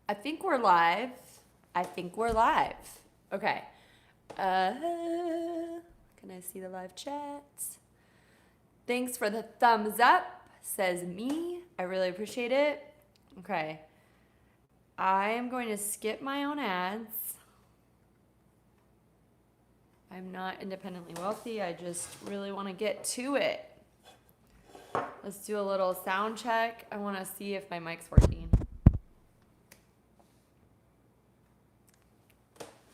I think we're live. I think we're live. Okay. Can I see the live chat? Thanks for the thumbs up, says me. I really appreciate it. Okay. I am going to skip my own ads. I'm not independently wealthy. I just really want to get to it. Let's do a little sound check. I want to see if my mic's working.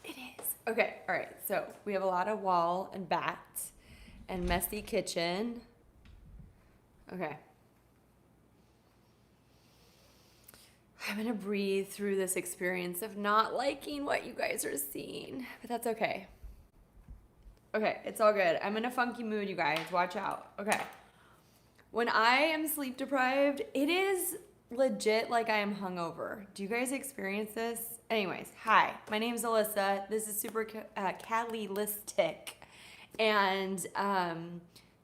It is. Okay, all right. So we have a lot of wall and bats and messy kitchen. Okay. I'm going to breathe through this experience of not liking what you guys are seeing, but that's okay. Okay, it's all good. I'm in a funky mood, you guys. Watch out. Okay. When I am sleep deprived, it is legit like I am hungover. Do you guys experience this? Anyways, hi. My name is Alyssa. This is Super Cali-listic. And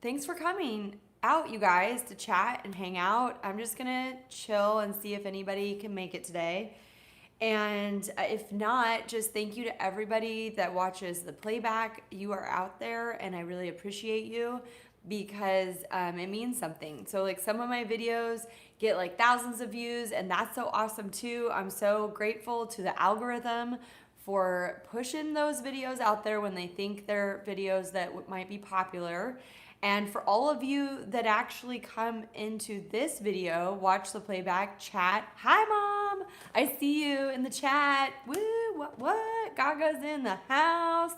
thanks for coming out, you guys, to chat and hang out. I'm just going to chill and see if anybody can make it today. And if not, just thank you to everybody that watches the playback. You are out there, and I really appreciate you because it means something. So like some of my videos get like thousands of views, and that's so awesome too. I'm so grateful to the algorithm for pushing those videos out there when they think they're videos that might be popular. And for all of you that actually come into this video, watch the playback, chat. Hi, Mom. I see you in the chat. Woo, what? Gaga's in the house.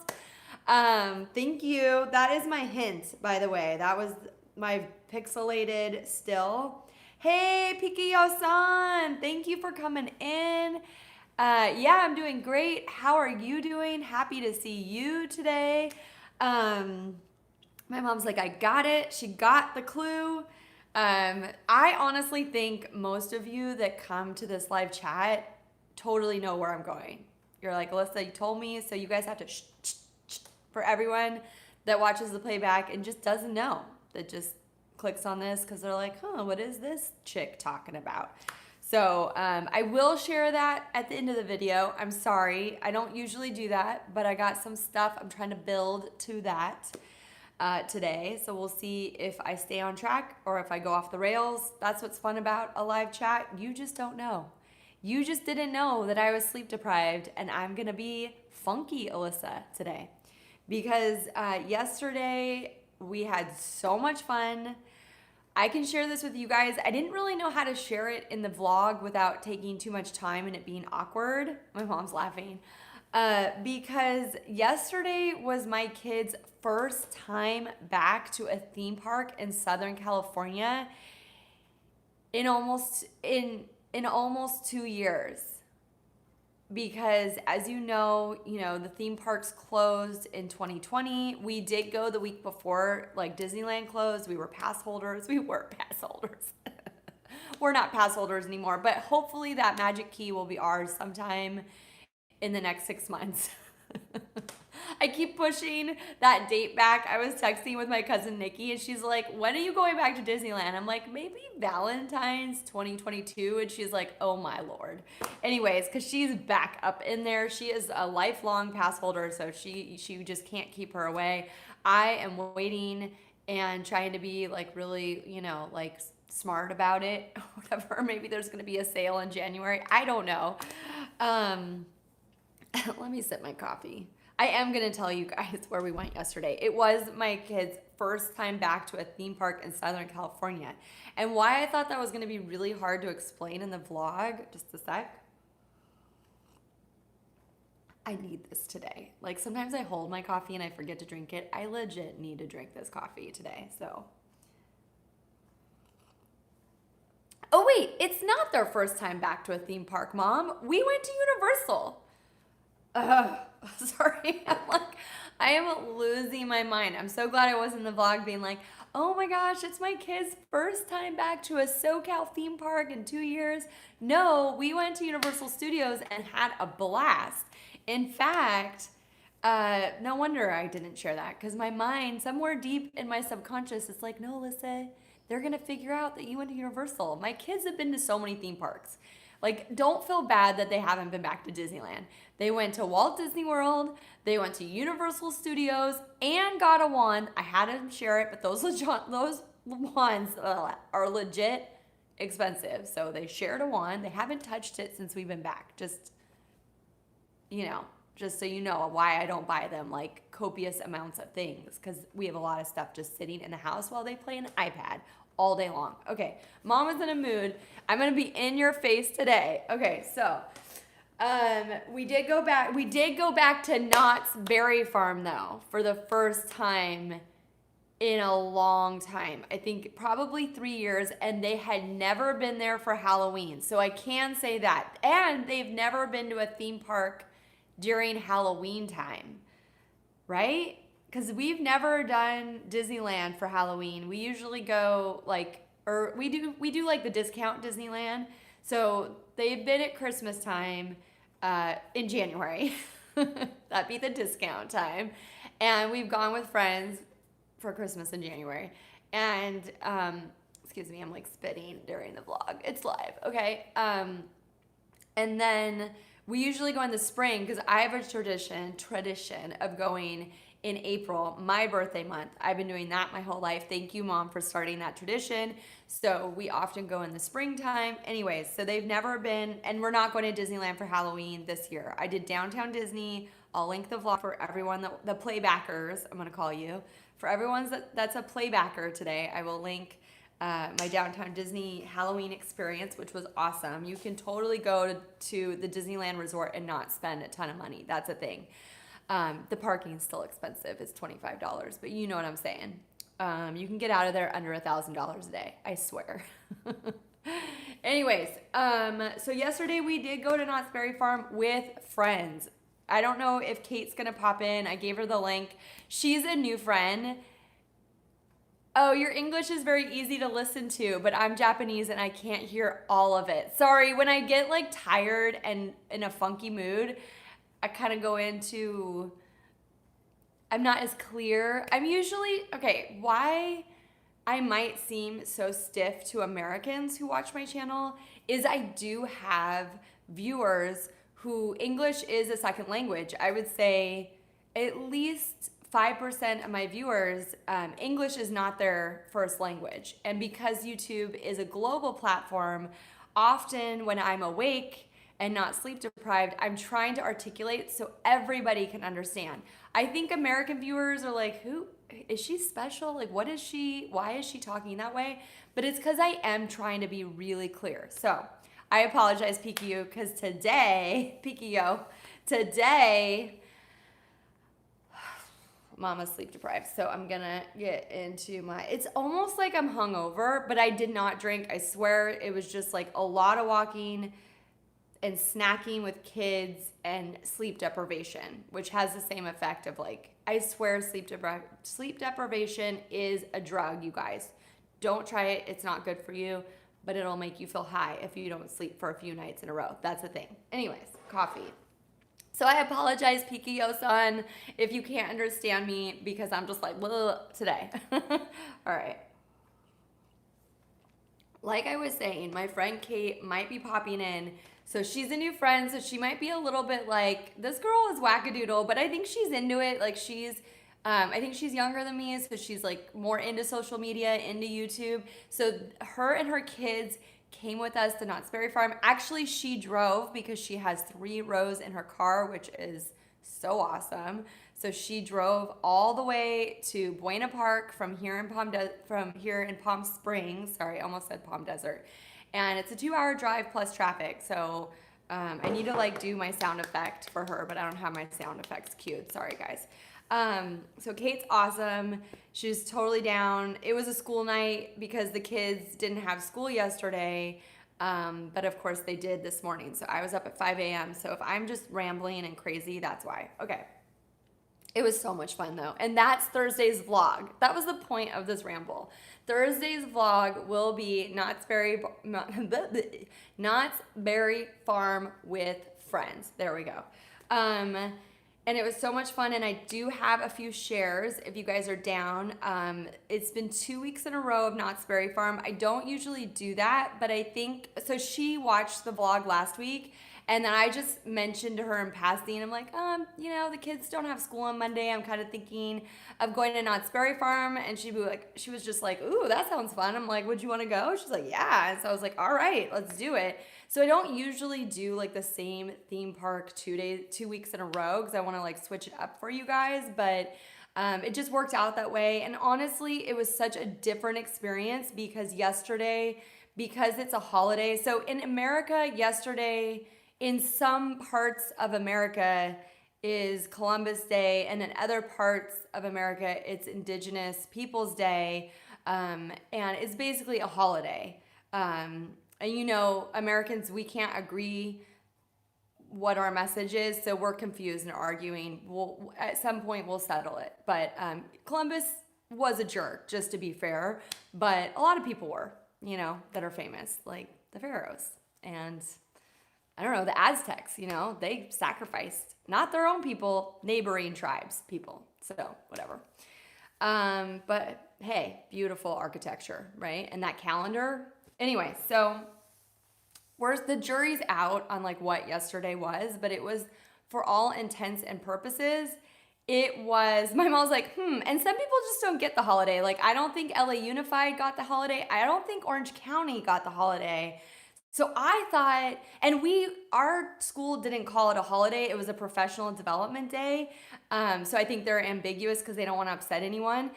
Thank you. That is my hint, by the way. That was my pixelated still. Hey, Pikiyo-san. Thank you for coming in. Yeah, I'm doing great. How are you doing? Happy to see you today. My mom's like, I got it. She got the clue. I honestly think most of you that come to this live chat totally know where I'm going. You're like, Alyssa, you told me, so you guys have to for everyone that watches the playback and just doesn't know, that just clicks on this because they're like, what is this chick talking about? So I will share that at the end of the video. I'm sorry. I don't usually do that, but I got some stuff I'm trying to build to that today. So we'll see if I stay on track or if I go off the rails. That's what's fun about a live chat. You just don't know. You just didn't know that I was sleep deprived, and I'm going to be funky Alyssa today. Because yesterday we had so much fun. I can share this with you guys. I didn't really know how to share it in the vlog without taking too much time and it being awkward. My mom's laughing. Because yesterday was my kids' first time back to a theme park in Southern California in almost 2 years. Because as you know, the theme parks closed in 2020. We did go the week before, like Disneyland closed. We were pass holders. We were pass holders. We're not pass holders anymore, but hopefully that magic key will be ours sometime in the next 6 months. I keep pushing that date back. I was texting with my cousin Nikki, and she's like, when are you going back to Disneyland? I'm like, maybe Valentine's 2022. And she's like, oh my Lord. Anyways, because she's back up in there. She is a lifelong pass holder, so she just can't keep her away. I am waiting and trying to be like really, like smart about it or whatever. Maybe there's going to be a sale in January. I don't know. Let me sip my coffee. I am going to tell you guys where we went yesterday. It was my kids' first time back to a theme park in Southern California. And why I thought that was going to be really hard to explain in the vlog, just a sec. I need this today. Like sometimes I hold my coffee and I forget to drink it. I legit need to drink this coffee today, so. Oh wait, it's not their first time back to a theme park, Mom. We went to Universal. Sorry. I am losing my mind. I'm so glad I was in the vlog being like, oh my gosh, it's my kid's first time back to a SoCal theme park in 2 years. No, we went to Universal Studios and had a blast. In fact, no wonder I didn't share that, because my mind, somewhere deep in my subconscious, is like, no, Alyssa, they're going to figure out that you went to Universal. My kids have been to so many theme parks. Like, don't feel bad that they haven't been back to Disneyland. They went to Walt Disney World, they went to Universal Studios, and got a wand. I had them share it, but those wands are legit expensive. So they shared a wand. They haven't touched it since we've been back. Just so you know why I don't buy them like copious amounts of things, because we have a lot of stuff just sitting in the house while they play an iPad all day long. Okay, Mom is in a mood. I'm gonna be in your face today. Okay, so we did go back to Knott's Berry Farm though for the first time in a long time. I think probably 3 years, and they had never been there for Halloween. So I can say that. And they've never been to a theme park during Halloween time, right? Because we've never done Disneyland for Halloween. We usually go we do like the discount Disneyland. So they've been at Christmas time in January. That'd be the discount time. And we've gone with friends for Christmas in January. And excuse me, I'm like spitting during the vlog. It's live, okay? And then we usually go in the spring because I have a tradition of going in April, my birthday month. I've been doing that my whole life. Thank you, Mom, for starting that tradition. So we often go in the springtime. Anyways, so they've never been, and we're not going to Disneyland for Halloween this year. I did Downtown Disney. I'll link the vlog for everyone, the playbackers, I'm going to call you. For everyone that's a playbacker today, I will link my Downtown Disney Halloween experience, which was awesome. You can totally go to the Disneyland Resort and not spend a ton of money. That's a thing. The parking is still expensive. It's $25, but you know what I'm saying. You can get out of there under $1,000 a day. I swear. Anyways, so yesterday we did go to Knott's Berry Farm with friends. I don't know if Kate's going to pop in. I gave her the link. She's a new friend. Oh, your English is very easy to listen to, but I'm Japanese and I can't hear all of it. Sorry, when I get like tired and in a funky mood, I kind of go into, I'm not as clear. I'm usually, okay, why I might seem so stiff to Americans who watch my channel is I do have viewers who English is a second language. I would say at least 5% of my viewers, English is not their first language. And because YouTube is a global platform, often when I'm awake and not sleep deprived, I'm trying to articulate so everybody can understand. I think American viewers are like, who is she special? Like, why is she talking that way? But it's because I am trying to be really clear. So I apologize, Pikiyo, because today, Mama's sleep deprived, so I'm gonna get into it's almost like I'm hungover, but I did not drink. I swear it was just like a lot of walking and snacking with kids and sleep deprivation, which has the same effect of like, I swear sleep deprivation is a drug, you guys. Don't try it, it's not good for you, but it'll make you feel high if you don't sleep for a few nights in a row. That's the thing. Anyways, coffee. So I apologize, Pikiyo-san, if you can't understand me because I'm just like, today. All right. Like I was saying, my friend Kate might be popping in. So she's a new friend, so she might be a little bit like, this girl is wackadoodle, but I think she's into it. Like I think she's younger than me, so she's like more into social media, into YouTube. So her and her kids came with us to Knott's Berry Farm. Actually, she drove because she has 3 rows in her car, which is so awesome. So she drove all the way to Buena Park from here in Palm Springs. Sorry, I almost said Palm Desert. And it's a 2-hour drive plus traffic. So I need to like do my sound effect for her, but I don't have my sound effects queued. Sorry, guys. So Kate's awesome. She's totally down. It was a school night because the kids didn't have school yesterday. But of course they did this morning. So I was up at 5 a.m. So if I'm just rambling and crazy, that's why. Okay. It was so much fun though. And that's Thursday's vlog. That was the point of this ramble. Thursday's vlog will be Knott's Berry Farm with friends. There we go. and it was so much fun. And I do have a few shares if you guys are down. It's been 2 weeks in a row of Knott's Berry Farm. I don't usually do that, but I think so. She watched the vlog last week, and then I just mentioned to her in passing, I'm like, the kids don't have school on Monday. I'm kind of thinking of going to Knott's Berry Farm. And she was just like, ooh, that sounds fun. I'm like, would you want to go? She's like, yeah. And so I was like, all right, let's do it. So I don't usually do like the same theme park 2 weeks in a row because I want to like switch it up for you guys. But it just worked out that way. And honestly, it was such a different experience because it's a holiday. So in America, yesterday, in some parts of America, is Columbus Day, and in other parts of America, it's Indigenous Peoples Day, and it's basically a holiday. And Americans, we can't agree what our message is, so we're confused and arguing. At some point, we'll settle it. But Columbus was a jerk, just to be fair, but a lot of people were, that are famous, like the pharaohs and I don't know, the Aztecs, they sacrificed not their own people, neighboring tribes people. So whatever. But hey, beautiful architecture, right? And that calendar. Anyway, so the jury's out on like what yesterday was, but it was for all intents and purposes. My mom's like, and some people just don't get the holiday. Like, I don't think LA Unified got the holiday. I don't think Orange County got the holiday. So I thought, and our school didn't call it a holiday. It was a professional development day. So I think they're ambiguous because they don't want to upset anyone.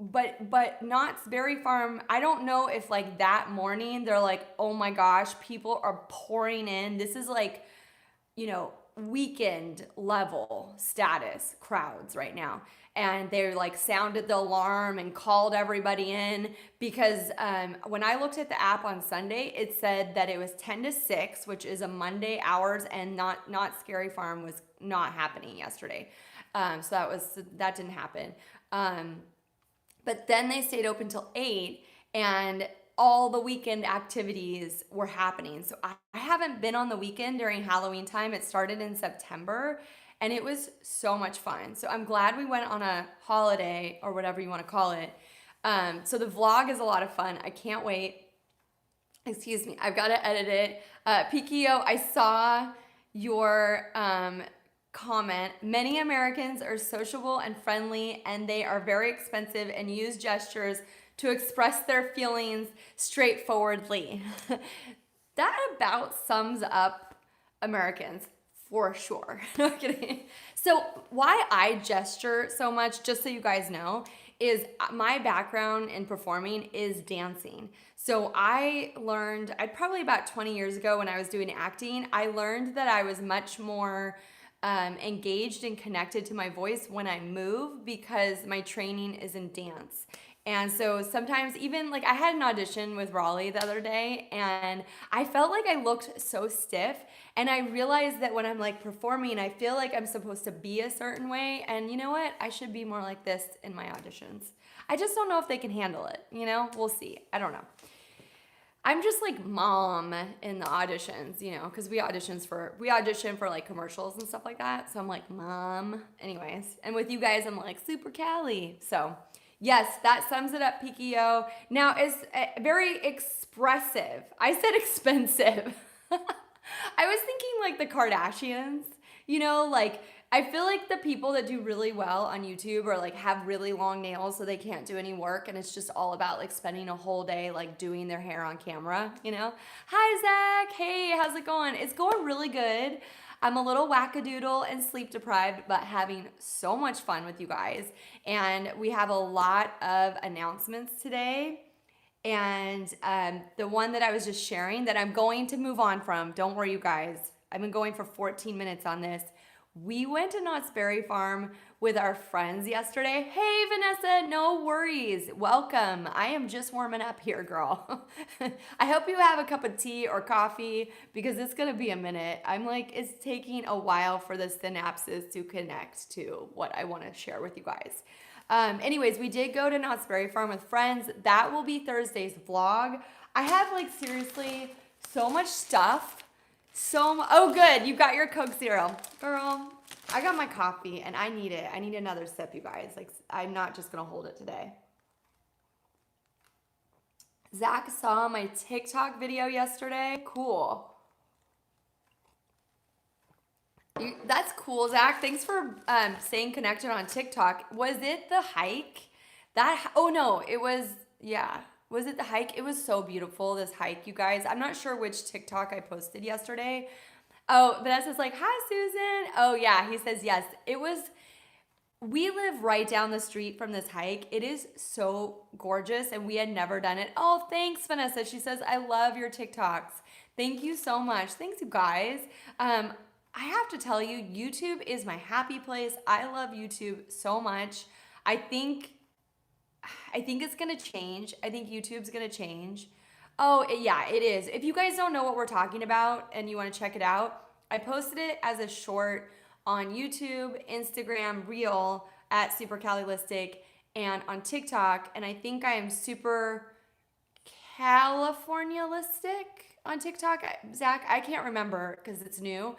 But Knott's Berry Farm, I don't know if like that morning they're like, oh my gosh, people are pouring in. This is like, weekend level status crowds right now. And they like sounded the alarm and called everybody in because when I looked at the app on Sunday, it said that it was 10 to 6, which is a Monday hours, and not Scary Farm was not happening yesterday. So that didn't happen. But then they stayed open till 8, and all the weekend activities were happening. So I haven't been on the weekend during Halloween time. It started in September, and it was so much fun. So I'm glad we went on a holiday, or whatever you want to call it. So the vlog is a lot of fun. I can't wait. Excuse me, I've got to edit it. PKO, I saw your comment. Many Americans are sociable and friendly, and they are very expensive and use gestures to express their feelings straightforwardly. That about sums up Americans for sure. No kidding. So why I gesture so much, just so you guys know, is my background in performing is dancing. So I learned, probably about 20 years ago when I was doing acting, I learned that I was much more engaged and connected to my voice when I move because my training is in dance. And so sometimes even like I had an audition with Raleigh the other day and I felt like I looked so stiff, and I realized that when I'm like performing, I feel like I'm supposed to be a certain way, and you know what? I should be more like this in my auditions. I just don't know if they can handle it, We'll see. I don't know. I'm just like mom in the auditions, because we audition for like commercials and stuff like that. So I'm like mom. Anyways, and with you guys, I'm like super Cali. So yes, that sums it up, PKO. Now, it's very expressive. I said expensive. I was thinking like the Kardashians, like I feel like the people that do really well on YouTube are like have really long nails so they can't do any work, and it's just all about like spending a whole day like doing their hair on camera, Hi Zach, hey, how's it going? It's going really good. I'm a little wackadoodle and sleep deprived, but having so much fun with you guys. And we have a lot of announcements today. And the one that I was just sharing that I'm going to move on from, don't worry you guys, I've been going for 14 minutes on this. We went to Knott's Berry Farm with our friends yesterday. Hey, Vanessa, no worries. Welcome. I am just warming up here, girl. I hope you have a cup of tea or coffee because it's going to be a minute. I'm like, it's taking a while for the synapses to connect to what I want to share with you guys. Anyways, we did go to Knott's Berry Farm with friends. That will be Thursday's vlog. I have like seriously so much stuff Oh, good. You got your Coke Zero. Girl, I got my coffee and I need it. I need another sip, you guys. Like, I'm not just going to hold it today. Zach saw my TikTok video yesterday. Cool. That's cool, Zach. Thanks for staying connected on TikTok. Was it the hike? Oh no, it was, yeah. Was it the hike? It was so beautiful, this hike, you guys. I'm not sure which TikTok I posted yesterday. Oh, Vanessa's like, hi, Susan. Oh yeah, he says yes. We live right down the street from this hike. It is so gorgeous and we had never done it. Oh, thanks, Vanessa. She says, I love your TikToks. Thank you so much. Thanks, you guys. I have to tell you, YouTube is my happy place. I love YouTube so much. I think it's gonna change. I think YouTube's gonna change. Oh, yeah, it is. If you guys don't know what we're talking about and you wanna check it out, I posted it as a short on YouTube, Instagram, Reel at Super Calilistic, and on TikTok. And I think I am super Californialistic on TikTok. Zach, I can't remember because it's new.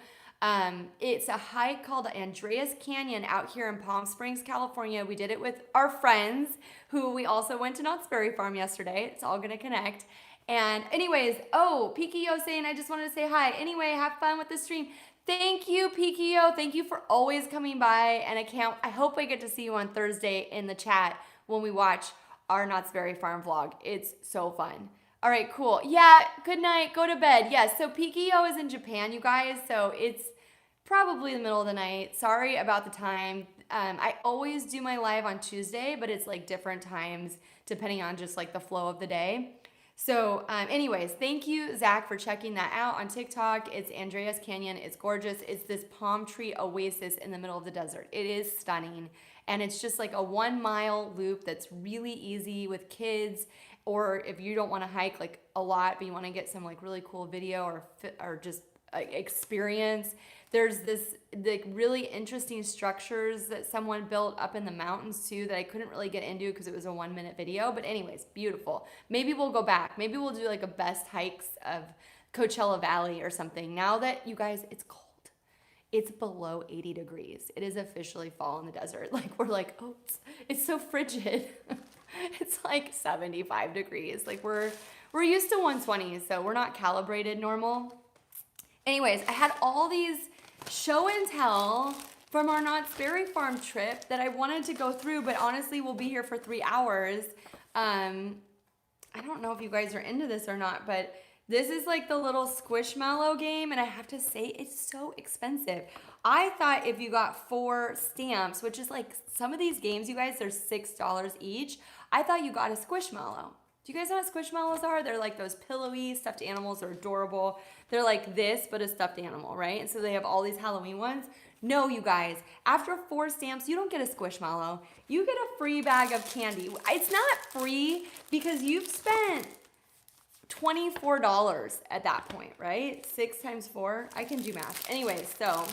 It's a hike called Andreas Canyon out here in Palm Springs, California. We did it with our friends who we also went to Knott's Berry Farm yesterday. It's all gonna connect. And anyways, oh, Pikio saying, I just wanted to say hi. Anyway, have fun with the stream. Thank you, Pikio. Thank you for always coming by. And I hope I get to see you on Thursday in the chat when we watch our Knott's Berry Farm vlog. It's so fun. All right, cool. Yeah, good night. Go to bed. Yes, so Pikio is in Japan, you guys. So it's probably the middle of the night. Sorry about the time. I always do my live on Tuesday, but it's like different times depending on just like the flow of the day. So anyways, thank you, Zach, for checking that out on TikTok. It's Andreas Canyon. It's gorgeous. It's this palm tree oasis in the middle of the desert. It is stunning. And it's just like a 1 mile loop that's really easy with kids. Or if you don't want to hike like a lot, but you want to get some like really cool video or just experience. There's this like really interesting structures that someone built up in the mountains too that I couldn't really get into because it was a 1-minute video. But anyways, beautiful. Maybe we'll go back. Maybe we'll do like a best hikes of Coachella Valley or something. Now that you guys, it's cold. It's below 80 degrees. It is officially fall in the desert. Like we're like, oh, it's so frigid. It's like 75 degrees. Like we're used to 120, so we're not calibrated normal. Anyways, I had all these show and tell from our Knott's Berry Farm trip that I wanted to go through, but honestly, we'll be here for 3 hours. I don't know if you guys are into this or not, but this is like the little Squishmallow game, and I have to say, it's so expensive. I thought if you got 4 stamps, which is like some of these games, you guys, they're $6 each. I thought you got a Squishmallow. Do you guys know what Squishmallows are? They're like those pillowy stuffed animals. They're adorable. They're like this, but a stuffed animal, right? And so they have all these Halloween ones. No, you guys, after 4 stamps, you don't get a Squishmallow. You get a free bag of candy. It's not free because you've spent $24 at that point, right? 6 times 4. I can do math. Anyway, so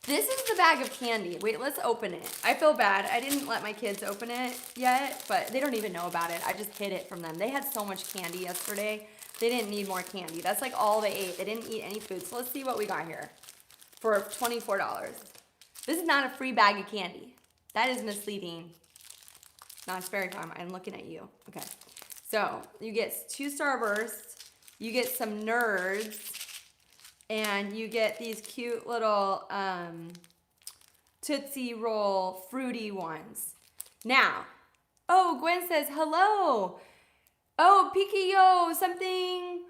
this is the bag of candy. Wait, let's open it. I feel bad. I didn't let my kids open it yet, but they don't even know about it. I just hid it from them. They had so much candy yesterday. They didn't need more candy. That's like all they ate. They didn't eat any food. So let's see what we got here for $24. This is not a free bag of candy. That is misleading. Knott's Berry Farm. I'm looking at you. Okay. So you get 2 Starbursts. You get some Nerds. And you get these cute little Tootsie Roll fruity ones. Now, oh, Gwen says, hello. Oh, Pikio, something.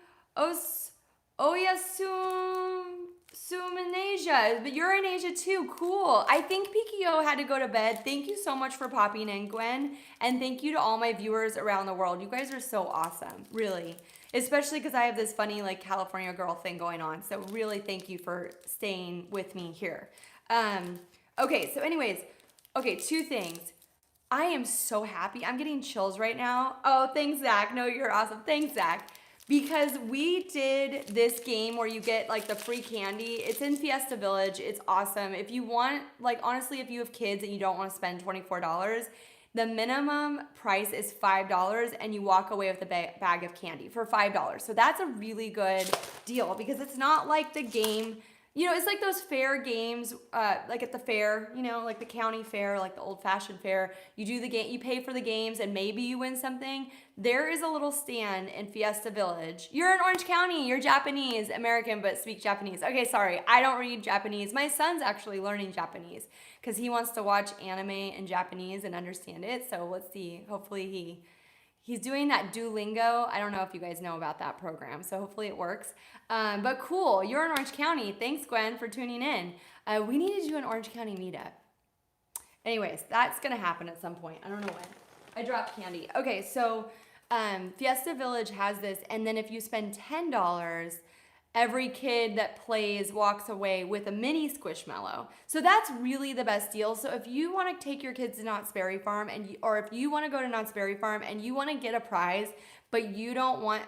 Sum in Asia. But you're in Asia too. Cool. I think Pikio had to go to bed. Thank you so much for popping in, Gwen. And thank you to all my viewers around the world. You guys are so awesome. Really. Especially because I have this funny like California girl thing going on. So really thank you for staying with me here. Okay, so anyways, 2 things. I am so happy. I'm getting chills right now. Oh, thanks, Zach. No, you're awesome. Thanks, Zach. Because we did this game where you get like the free candy. It's in Fiesta Village. It's awesome. If you want, like honestly, if you have kids and you don't want to spend $24, The minimum price is $5 and you walk away with a bag of candy for $5. So that's a really good deal because it's not like the game, it's like those fair games, like at the fair, like the county fair, like the old fashioned fair. You do the game, you pay for the games and maybe you win something. There is a little stand in Fiesta Village. You're in Orange County, you're Japanese, American, but speak Japanese. Okay, sorry, I don't read Japanese. My son's actually learning Japanese because he wants to watch anime in Japanese and understand it. So let's see, hopefully he's doing that Duolingo. I don't know if you guys know about that program, so hopefully it works. But cool, you're in Orange County. Thanks, Gwen, for tuning in. We need to do an Orange County meetup. Anyways, that's going to happen at some point. I don't know when. I dropped candy. Okay, so Fiesta Village has this, and then if you spend $10, every kid that plays walks away with a mini Squishmallow. So that's really the best deal. So if you want to take your kids to Knott's Berry Farm, or if you want to go to Knott's Berry Farm and you want to get a prize, but you don't want,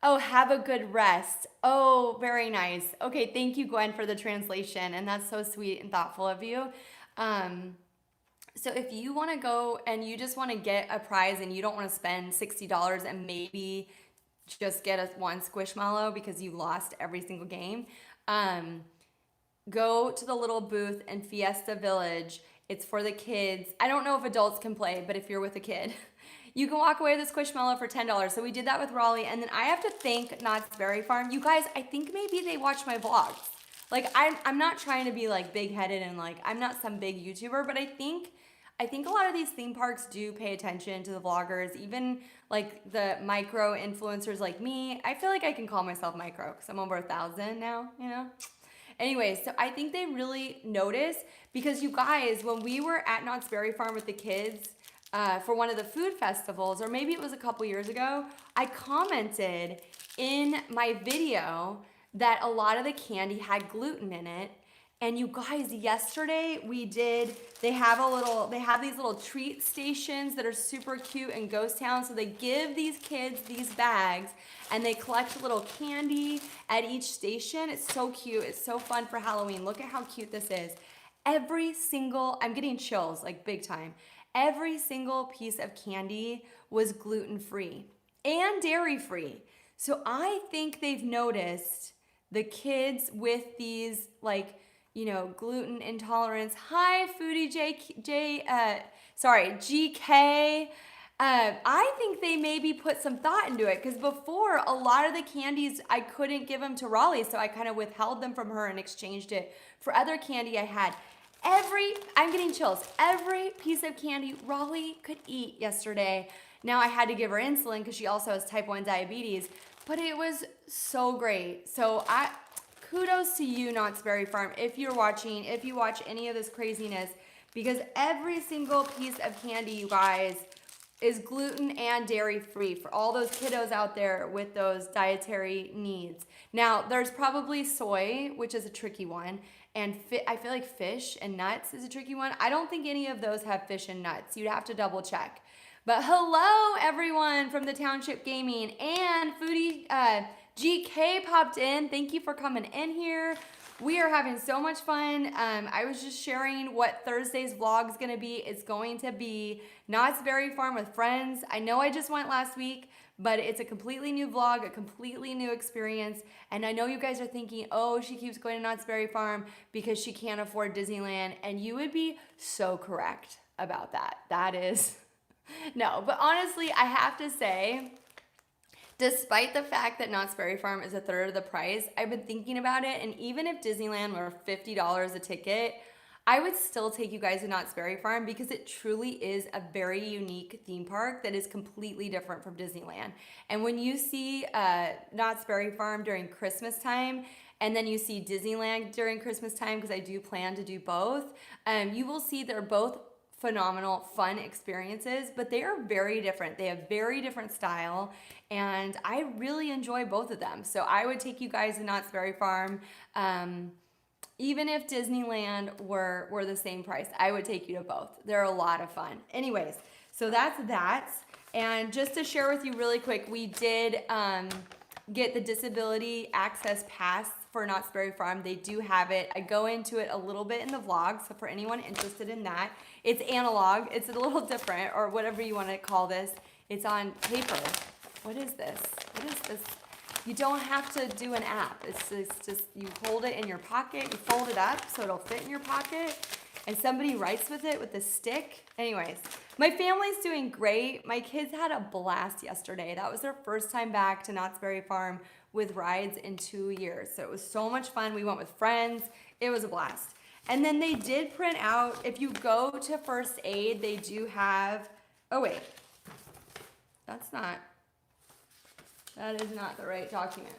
have a good rest. Oh, very nice. Okay, thank you, Gwen, for the translation, and that's so sweet and thoughtful of you. So if you want to go and you just want to get a prize and you don't want to spend $60 and maybe just get one Squishmallow because you lost every single game, go to the little booth in Fiesta Village. It's for the kids. I don't know if adults can play, but if you're with a kid, you can walk away with a Squishmallow for $10. So we did that with Raleigh, and then I have to thank Knott's Berry Farm. You guys, I think maybe they watch my vlogs. Like I'm not trying to be like big-headed and like I'm not some big YouTuber, but I think a lot of these theme parks do pay attention to the vloggers, even like the micro influencers like me. I feel like I can call myself micro because I'm over 1,000 now, Anyways, so I think they really notice because you guys, when we were at Knott's Berry Farm with the kids for one of the food festivals, or maybe it was a couple years ago, I commented in my video that a lot of the candy had gluten in it. And you guys, yesterday they have these little treat stations that are super cute in Ghost Town. So they give these kids these bags and they collect a little candy at each station. It's so cute. It's so fun for Halloween. Look at how cute this is. I'm getting chills, like big time. Every single piece of candy was gluten-free and dairy-free. So I think they've noticed the kids with these gluten intolerance. Hi, Foodie GK. I think they maybe put some thought into it because before a lot of the candies I couldn't give them to Raleigh, so I kind of withheld them from her and exchanged it for other candy I had. I'm getting chills. Every piece of candy Raleigh could eat yesterday. Now I had to give her insulin because she also has type 1 diabetes, but it was so great. So kudos to you, Knott's Berry Farm, if you watch any of this craziness, because every single piece of candy, you guys, is gluten and dairy free for all those kiddos out there with those dietary needs. Now, there's probably soy, which is a tricky one, and I feel like fish and nuts is a tricky one. I don't think any of those have fish and nuts. You'd have to double check. But hello, everyone from the Township Gaming, and Foodie GK popped in. Thank you for coming in here. We are having so much fun. I was just sharing what Thursday's vlog is going to be. It's going to be Knott's Berry Farm with friends. I know I just went last week, but it's a completely new vlog, a completely new experience. And I know you guys are thinking, oh, she keeps going to Knott's Berry Farm because she can't afford Disneyland. And you would be so correct about that. That is, no, but honestly, I have to say, despite the fact that Knott's Berry Farm is a third of the price, I've been thinking about it, and even if Disneyland were $50 a ticket, I would still take you guys to Knott's Berry Farm because it truly is a very unique theme park that is completely different from Disneyland. And when you see Knott's Berry Farm during Christmas time, and then you see Disneyland during Christmas time, because I do plan to do both, you will see they're both phenomenal, fun experiences, but they are very different. They have very different style, and I really enjoy both of them. So I would take you guys to Knott's Berry Farm. Even if Disneyland were the same price, I would take you to both. They're a lot of fun. Anyways, so that's that. And just to share with you really quick, we did get the Disability Access Pass for Knott's Berry Farm. They do have it. I go into it a little bit in the vlog, so for anyone interested in that, it's analog. It's a little different, or whatever you want to call this. It's on paper. What is this? What is this? You don't have to do an app. It's just you hold it in your pocket, you fold it up so it'll fit in your pocket, and somebody writes with it with a stick. Anyways, my family's doing great. My kids had a blast yesterday. That was their first time back to Knott's Berry Farm with rides in 2 years. So it was so much fun. We went with friends. It was a blast. And then they did print out, if you go to First Aid, they do have, oh wait, that is not the right document.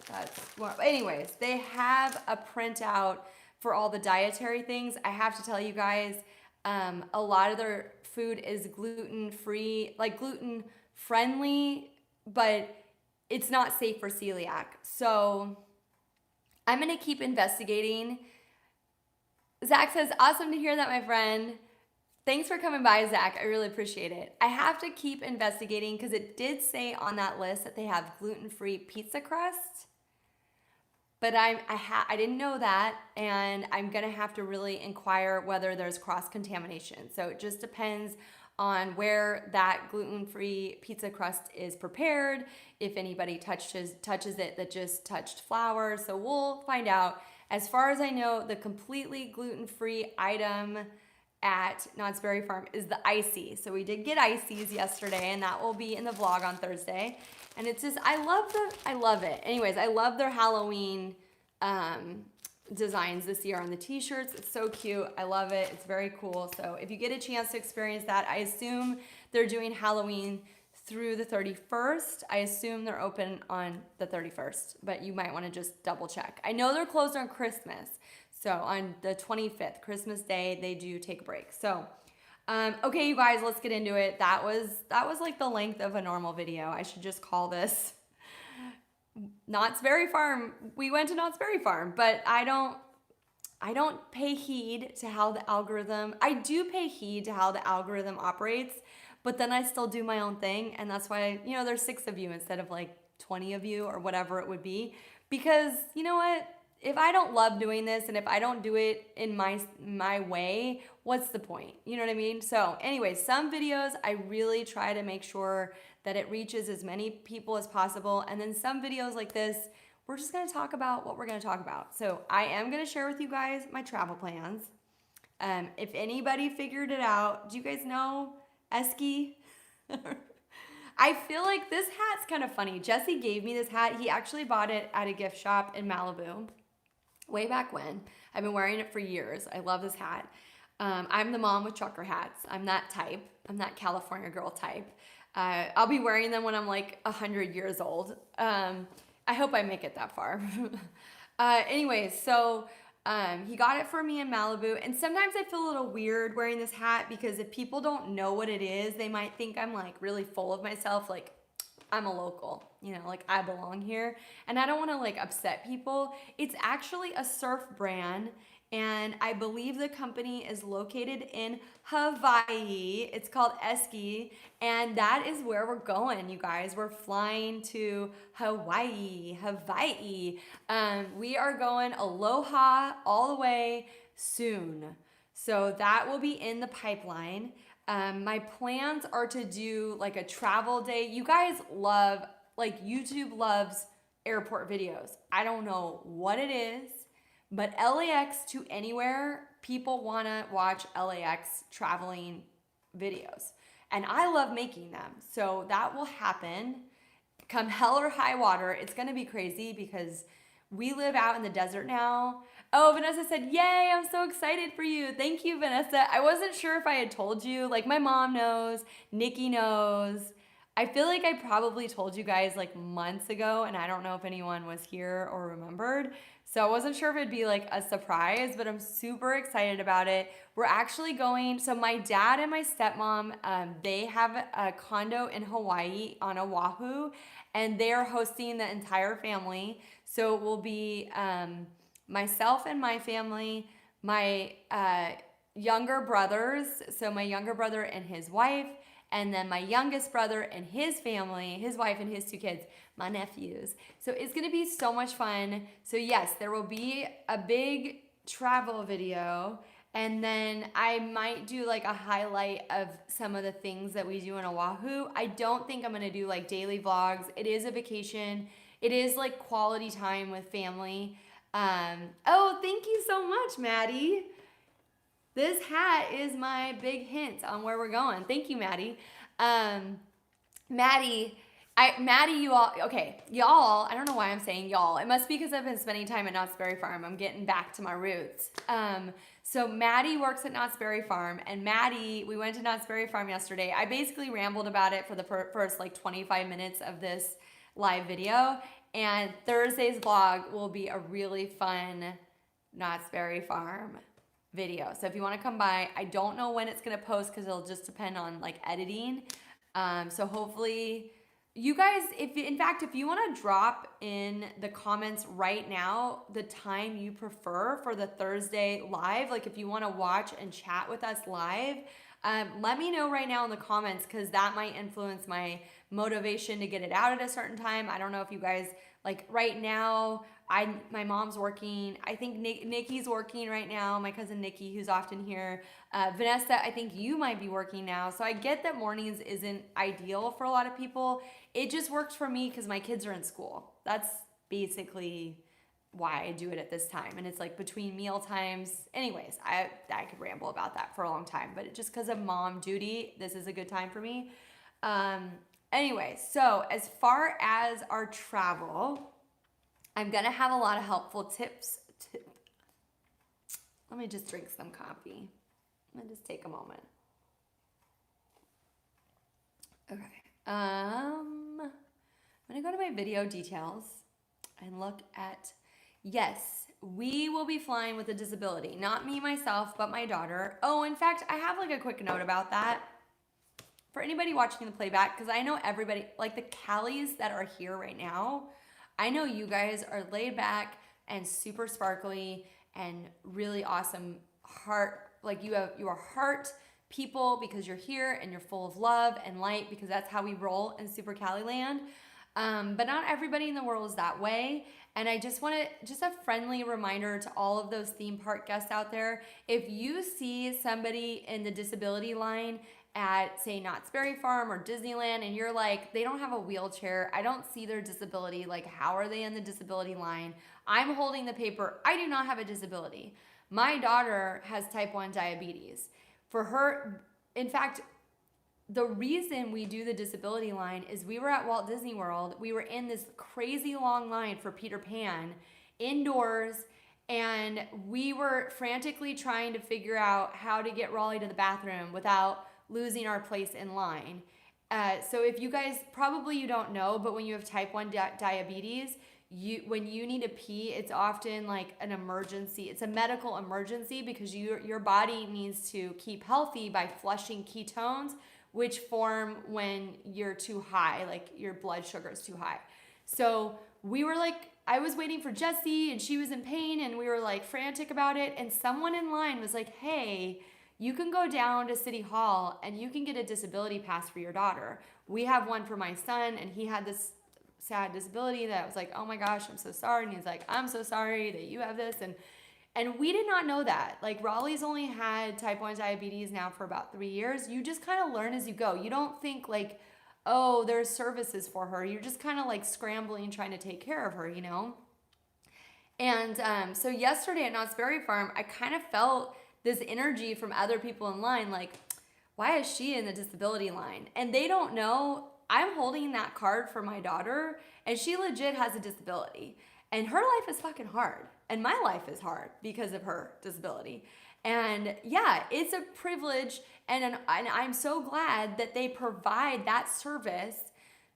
Anyways, they have a printout for all the dietary things. I have to tell you guys, a lot of their food is gluten-free, like gluten-friendly, but it's not safe for celiac. So I'm going to keep investigating. Zach says, awesome to hear that, my friend. Thanks for coming by, Zach. I really appreciate it. I have to keep investigating because it did say on that list that they have gluten-free pizza crust. But I didn't know that, and I'm going to have to really inquire whether there's cross-contamination. So it just depends on where that gluten-free pizza crust is prepared, if anybody touches it that just touched flour. So we'll find out. As far as I know, the completely gluten-free item at Knott's Berry Farm is the icy. So we did get ices yesterday, and that will be in the vlog on Thursday. And it's just, I love it. Anyways, I love their Halloween designs this year on the t-shirts. It's so cute. I love it. It's very cool. So if you get a chance to experience that, I assume they're doing Halloween through the 31st. I assume they're open on the 31st, but you might want to just double check. I know they're closed on Christmas. So on the 25th, Christmas Day, they do take a break. So, okay, you guys, let's get into it. That was like the length of a normal video. I should just call this Knott's Berry Farm. We went to Knott's Berry Farm, but I don't pay heed to how the algorithm, I do pay heed to how the algorithm operates, but then I still do my own thing. And that's why, there's 6 of you instead of like 20 of you or whatever it would be. Because you know what? If I don't love doing this and if I don't do it in my way, what's the point? You know what I mean? So anyways, some videos I really try to make sure that it reaches as many people as possible. And then some videos like this, we're just going to talk about what we're going to talk about. So I am going to share with you guys my travel plans. If anybody figured it out, do you guys know Esky? I feel like this hat's kind of funny. Jesse gave me this hat. He actually bought it at a gift shop in Malibu. Way back when. I've been wearing it for years. I love this hat. I'm the mom with trucker hats. I'm that type. I'm that California girl type. I'll be wearing them when I'm like 100 years old. I hope I make it that far. Anyways, so he got it for me in Malibu. And sometimes I feel a little weird wearing this hat because if people don't know what it is, they might think I'm like really full of myself. Like, I'm a local, like I belong here. And I don't want to like upset people. It's actually a surf brand. And I believe the company is located in Hawaii. It's called Esky. And that is where we're going, you guys. We're flying to Hawaii. We are going aloha all the way soon. So that will be in the pipeline. My plans are to do like a travel day. You guys love, like YouTube loves airport videos. I don't know what it is, but LAX to anywhere, people want to watch LAX traveling videos. And I love making them. So that will happen. Come hell or high water, it's going to be crazy because we live out in the desert now. Oh, Vanessa said, yay, I'm so excited for you. Thank you, Vanessa. I wasn't sure if I had told you. Like, my mom knows. Nikki knows. I feel like I probably told you guys like months ago, and I don't know if anyone was here or remembered. So I wasn't sure if it'd be like a surprise, but I'm super excited about it. We're actually going, so my dad and my stepmom, they have a condo in Hawaii on Oahu, and they are hosting the entire family. So it will be myself and my family, my younger brothers, so my younger brother and his wife, and then my youngest brother and his family, his wife and his 2 kids, my nephews. So it's gonna be so much fun. So yes, there will be a big travel video, and then I might do like a highlight of some of the things that we do in Oahu. I don't think I'm gonna do like daily vlogs. It is a vacation. It is like quality time with family. Oh, thank you so much, Maddie. This hat is my big hint on where we're going. Thank you, Maddie. Maddie, you all, okay, y'all, I don't know why I'm saying y'all. It must be because I've been spending time at Knott's Berry Farm. I'm getting back to my roots. So Maddie works at Knott's Berry Farm, and Maddie, we went to Knott's Berry Farm yesterday. I basically rambled about it for the first like 25 minutes of this live video, and Thursday's vlog will be a really fun Knott's Berry Farm video. So if you want to come by, I don't know when it's going to post because it'll just depend on like editing. So hopefully you guys, if you want to drop in the comments right now the time you prefer for the Thursday live, like if you want to watch and chat with us live, let me know right now in the comments, because that might influence my motivation to get it out at a certain time. I don't know if you guys, like right now, my mom's working. I think Nikki's working right now. My cousin Nikki, who's often here. Vanessa, I think you might be working now. So I get that mornings isn't ideal for a lot of people. It just works for me because my kids are in school. That's basically why I do it at this time. And it's like between meal times. Anyways, I could ramble about that for a long time, but just because of mom duty, this is a good time for me. Anyway, so as far as our travel, I'm going to have a lot of helpful tips. Let me just drink some coffee. Let me just take a moment. Okay. I'm going to go to my video details and look at, yes, we will be flying with a disability. Not me, myself, but my daughter. Oh, in fact, I have like a quick note about that. For anybody watching the playback, because I know everybody, like the Callies that are here right now, I know you guys are laid back and super sparkly and really awesome heart. Like you are heart people because you're here and you're full of love and light, because that's how we roll in Super Cali land. But not everybody in the world is that way. And I just want to, just a friendly reminder to all of those theme park guests out there. If you see somebody in the disability line at, say, Knott's Berry Farm or Disneyland, and you're like, they don't have a wheelchair, I don't see their disability, like how are they in the disability line? I'm holding the paper, I do not have a disability. My daughter has type 1 diabetes. For her, in fact, the reason we do the disability line is we were at Walt Disney World, we were in this crazy long line for Peter Pan, indoors, and we were frantically trying to figure out how to get Raleigh to the bathroom without losing our place in line. So if you guys, probably you don't know, but when you have type 1 diabetes, when you need to pee, it's often like an emergency. It's a medical emergency because your body needs to keep healthy by flushing ketones, which form when you're too high, like your blood sugar is too high. So we were like, I was waiting for Jessie and she was in pain and we were like frantic about it. And someone in line was like, hey, you can go down to City Hall and you can get a disability pass for your daughter. We have one for my son, and he had this sad disability that I was like, oh my gosh, I'm so sorry. And he's like, I'm so sorry that you have this. And we did not know that. Like, Raleigh's only had type 1 diabetes now for about 3 years. You just kind of learn as you go. You don't think like, oh, there's services for her. You're just kind of like scrambling, trying to take care of her, you know? And so yesterday at Knott's Berry Farm, I kind of felt this energy from other people in line, like, why is she in the disability line? And they don't know I'm holding that card for my daughter, and she legit has a disability. And her life is fucking hard. And my life is hard because of her disability. And yeah, it's a privilege. And I'm so glad that they provide that service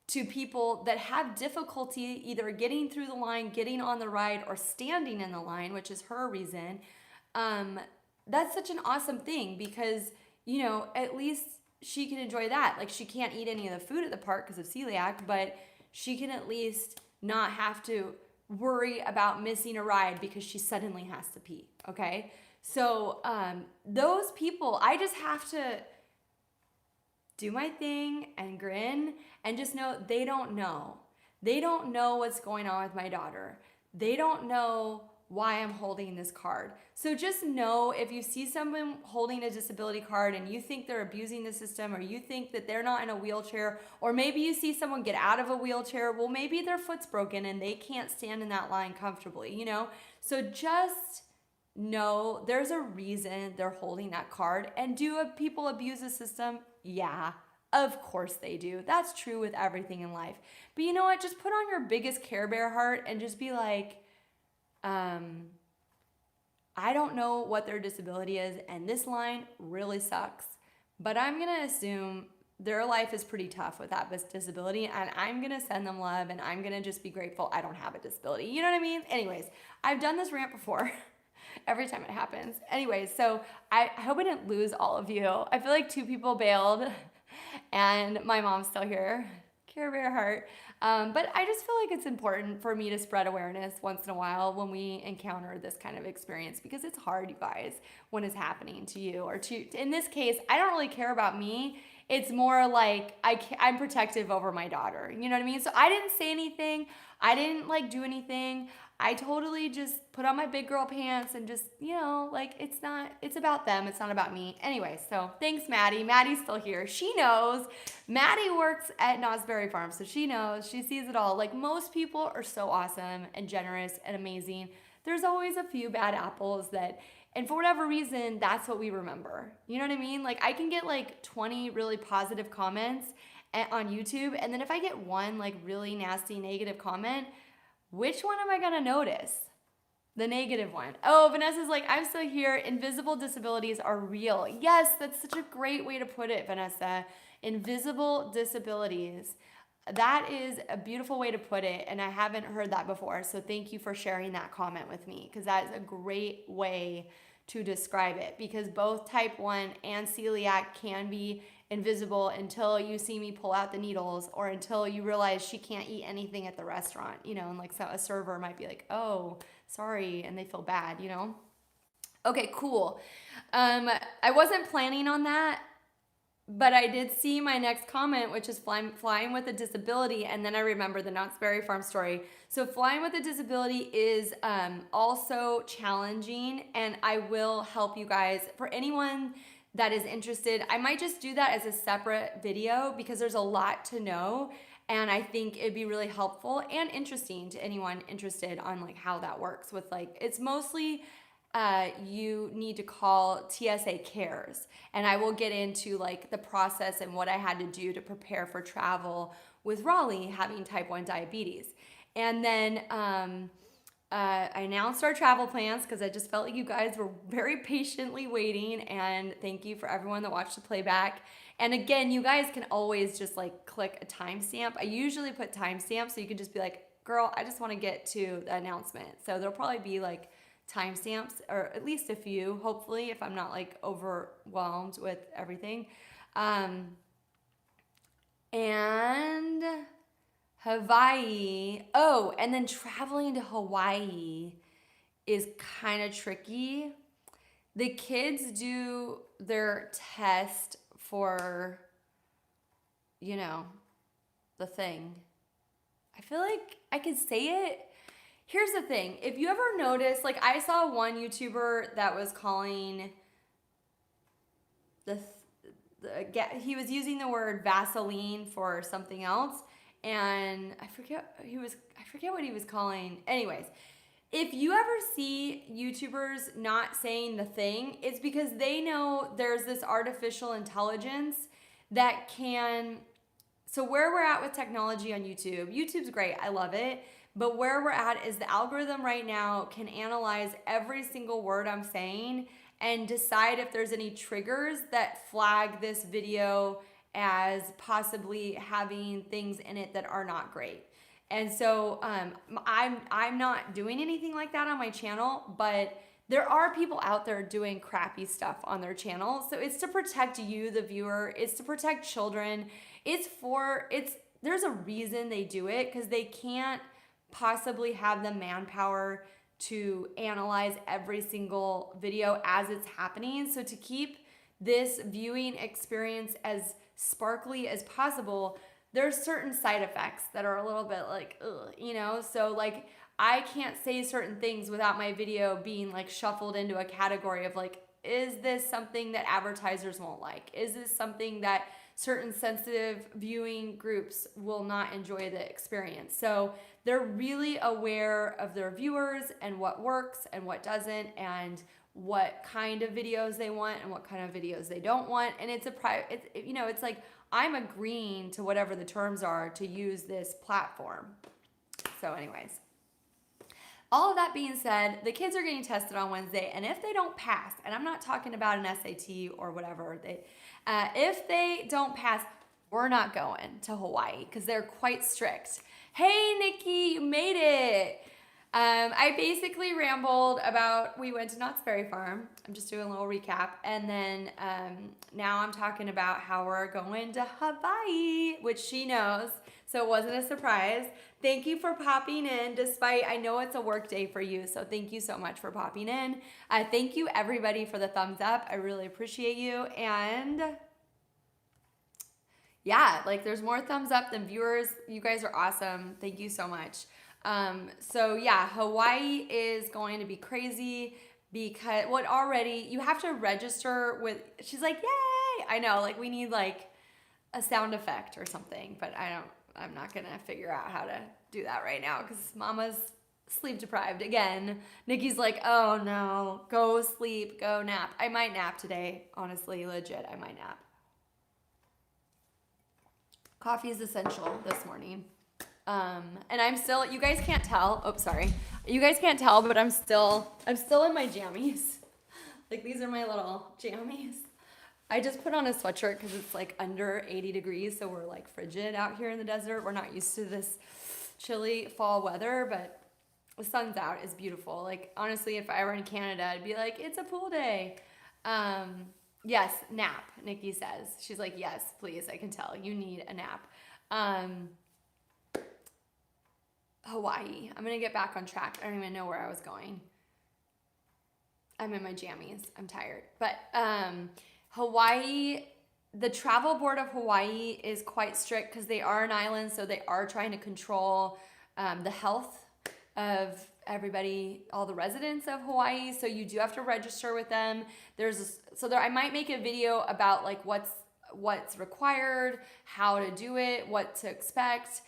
to people that have difficulty either getting through the line, getting on the ride, or standing in the line, which is her reason. That's such an awesome thing because, you know, at least she can enjoy that. Like, she can't eat any of the food at the park because of celiac, but she can at least not have to worry about missing a ride because she suddenly has to pee, okay? So those people, I just have to do my thing and grin and just know they don't know. They don't know what's going on with my daughter. They don't know why I'm holding this card. So just know if you see someone holding a disability card and you think they're abusing the system, or you think that they're not in a wheelchair, or maybe you see someone get out of a wheelchair, well, maybe their foot's broken and they can't stand in that line comfortably, you know? So just know there's a reason they're holding that card. And do people abuse the system? Yeah, of course they do. That's true with everything in life. But you know what? Just put on your biggest Care Bear heart and just be like, I don't know what their disability is, and this line really sucks, but I'm going to assume their life is pretty tough with that disability, and I'm going to send them love, and I'm going to just be grateful I don't have a disability. You know what I mean? Anyways, I've done this rant before. Every time it happens. Anyways, so I hope I didn't lose all of you. I feel like 2 people bailed, and my mom's still here. Care Bear heart. But I just feel like it's important for me to spread awareness once in a while when we encounter this kind of experience, because it's hard, you guys, when it's happening to you, or in this case, I don't really care about me. It's more like I'm protective over my daughter. You know what I mean? So I didn't say anything. I didn't like do anything. I totally just put on my big girl pants and just, you know, like it's about them. It's not about me. Anyway, so thanks, Maddie. Maddie's still here. She knows. Maddie works at Knott's Berry Farm, so she knows. She sees it all. Like, most people are so awesome and generous and amazing. There's always a few bad apples and for whatever reason, that's what we remember. You know what I mean? Like, I can get like 20 really positive comments on YouTube, and then if I get one like really nasty negative comment, which one am I gonna notice? The negative one. Oh, Vanessa's like, I'm still here. Invisible disabilities are real. Yes, that's such a great way to put it, Vanessa. Invisible disabilities. That is a beautiful way to put it, and I haven't heard that before. So thank you for sharing that comment with me, because that is a great way to describe it, because both type 1 and celiac can be invisible until you see me pull out the needles, or until you realize she can't eat anything at the restaurant, you know, and like, so a server might be like, oh, sorry, and they feel bad, you know? Okay, cool. I wasn't planning on that, but I did see my next comment, which is flying with a disability, and then I remember the Knott's Berry Farm story. So flying with a disability is also challenging, and I will help you guys. For anyone that is interested, I might just do that as a separate video, because there's a lot to know, and I think it'd be really helpful and interesting to anyone interested on like how that works with, like, it's mostly you need to call TSA Cares, and I will get into like the process and what I had to do to prepare for travel with Raleigh having type 1 diabetes. And then I announced our travel plans, because I just felt like you guys were very patiently waiting, and thank you for everyone that watched the playback. And again, you guys can always just like click a timestamp. I usually put timestamps so you can just be like, girl, I just want to get to the announcement. So there'll probably be like timestamps, or at least a few, hopefully, if I'm not like overwhelmed with everything. And Hawaii. Oh, and then traveling to Hawaii is kind of tricky. The kids do their test for, you know, the thing. I feel like I could say it. Here's the thing. If you ever notice, like, I saw one YouTuber that was calling he was using the word Vaseline for something else, and I forget what he was calling. Anyways, if you ever see YouTubers not saying the thing, it's because they know there's this artificial intelligence that can. So where we're at with technology on YouTube's great. I love it. But where we're at is the algorithm right now can analyze every single word I'm saying and decide if there's any triggers that flag this video as possibly having things in it that are not great. And so I'm not doing anything like that on my channel, but there are people out there doing crappy stuff on their channel. So it's to protect you, the viewer. It's to protect children. There's a reason they do it, because they can't possibly have the manpower to analyze every single video as it's happening. So to keep this viewing experience as sparkly as possible, there's certain side effects that are a little bit like, ugh, you know? So like, I can't say certain things without my video being like shuffled into a category of like, is this something that advertisers won't like? Is this something that certain sensitive viewing groups will not enjoy the experience? So they're really aware of their viewers and what works and what doesn't, and what kind of videos they want and what kind of videos they don't want. And it's it's like I'm agreeing to whatever the terms are to use this platform. So anyways, all of that being said, the kids are getting tested on Wednesday, and if they don't pass, and I'm not talking about an SAT or whatever, if they don't pass, we're not going to Hawaii because they're quite strict. Hey, Nikki, you made it. I basically rambled about, we went to Knott's Berry Farm. I'm just doing a little recap. And then now I'm talking about how we're going to Hawaii, which she knows. So it wasn't a surprise. Thank you for popping in, despite I know it's a work day for you. So thank you so much for popping in. Thank you everybody for the thumbs up. I really appreciate you. And yeah, like there's more thumbs up than viewers. You guys are awesome. Thank you so much. So yeah, Hawaii is going to be crazy because already you have to register with, she's like, yay. I know, like we need like a sound effect or something, but I'm not going to figure out how to do that right now because mama's sleep deprived again. Nikki's like, oh no, go sleep, go nap. I might nap today. Honestly, legit, I might nap. Coffee is essential this morning. And I'm still, you guys can't tell. Oh, sorry. You guys can't tell, but I'm still in my jammies. Like these are my little jammies. I just put on a sweatshirt because it's like under 80 degrees. So we're like frigid out here in the desert. We're not used to this chilly fall weather, but the sun's out. It's beautiful. Like honestly, if I were in Canada, I'd be like, it's a pool day. Yes, nap, Nikki says. She's like, yes, please. I can tell you need a nap. Hawaii. I'm going to get back on track. I don't even know where I was going. I'm in my jammies. I'm tired. But Hawaii, the travel board of Hawaii is quite strict because they are an island. So they are trying to control the health of everybody, all the residents of Hawaii. So you do have to register with them. I might make a video about like what's required, how to do it, what to expect.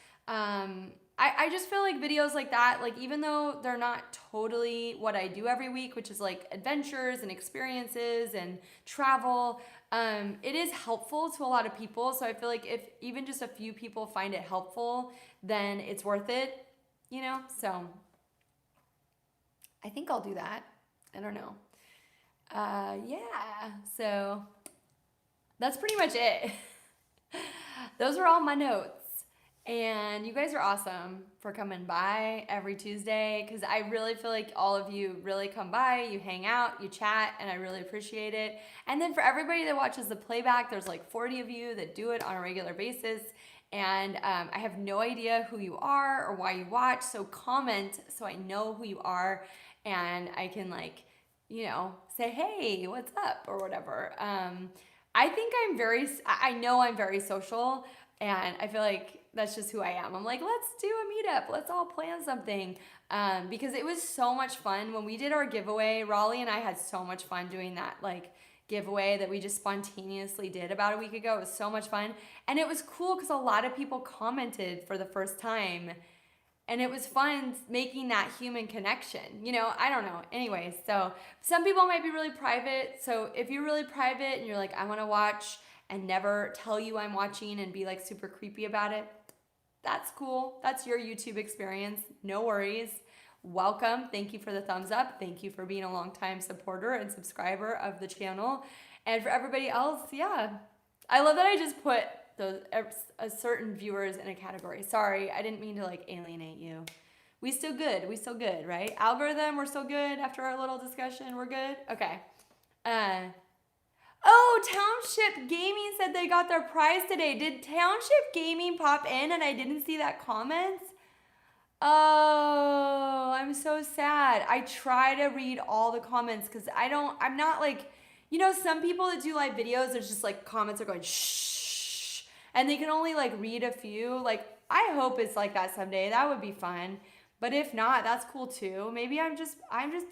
I just feel like videos like that, like even though they're not totally what I do every week, which is like adventures and experiences and travel, it is helpful to a lot of people. So I feel like if even just a few people find it helpful, then it's worth it, you know? So I think I'll do that. I don't know. Yeah, so that's pretty much it. Those are all my notes. And you guys are awesome for coming by every Tuesday because I really feel like all of you really come by, you hang out, you chat, and I really appreciate it. And then for everybody that watches the playback, there's like 40 of you that do it on a regular basis. And I have no idea who you are or why you watch, so comment so I know who you are and I can like, you know, say, hey, what's up or whatever. I think I know I'm very social and I feel like that's just who I am. I'm like, let's do a meetup. Let's all plan something. Because it was so much fun when we did our giveaway. Raleigh and I had so much fun doing that like giveaway that we just spontaneously did about a week ago. It was so much fun. And it was cool because a lot of people commented for the first time. And it was fun making that human connection. You know, I don't know. Anyways, so some people might be really private. So if you're really private and you're like, I want to watch and never tell you I'm watching and be like super creepy about it, that's cool. That's your YouTube experience. No worries. Welcome. Thank you for the thumbs up. Thank you for being a longtime supporter and subscriber of the channel. And for everybody else, yeah. I love that I just put a certain viewers in a category. Sorry, I didn't mean to like alienate you. We still good. We still good, right? Algorithm, we're still good after our little discussion. We're good? Okay. Oh, Township Gaming said they got their prize today. Did Township Gaming pop in and I didn't see that comment? Oh, I'm so sad. I try to read all the comments because I'm not like, you know, some people that do live videos, there's just like comments are going shh. and they can only like read a few. Like, I hope it's like that someday. That would be fun. But if not, that's cool too. Maybe I'm just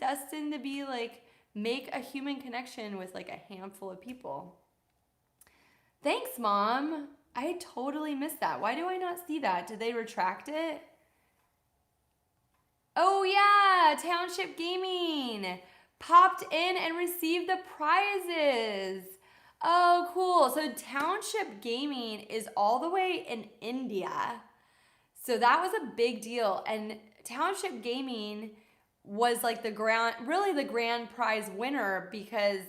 destined to be like make a human connection with like a handful of people. Thanks, Mom. I totally missed that. Why do I not see that? Did they retract it? Oh yeah, Township Gaming popped in and received the prizes. Oh, cool. So Township Gaming is all the way in India. So that was a big deal. And Township Gaming was like really the grand prize winner because